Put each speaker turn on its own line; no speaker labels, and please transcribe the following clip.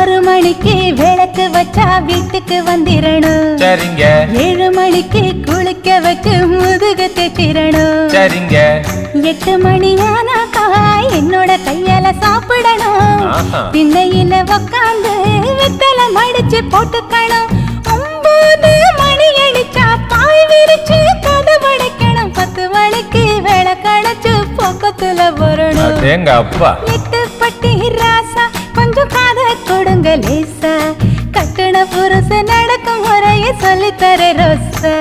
6 மணிக்கு விளக்கு வச்சா வீட்டுக்கு வந்திரணும்.
சரிங்க.
7 மணிக்கு குளிக்க வச்சு முதுகு தேச்சிரணும்.
சரிங்க.
8 மணி ஆனாக்கா என்னோட கையால சாப்பிடணும். திண்ணையில உக்காந்து வெத்தலை மடிச்சு போட்டுக்கணும். 9 மணி அடிச்சா பாய் விரிச்சு கதவடைக்கணும். 10 மணிக்கு விளக்கடைச்சு பக்கத்துல வரணும். 8 பட்டி ராசா கொஞ்சம் காத கொடுங்க லேசா. கட்டண புருஷ நடக்கும் முறையை சொல்லித்தர ரோசா.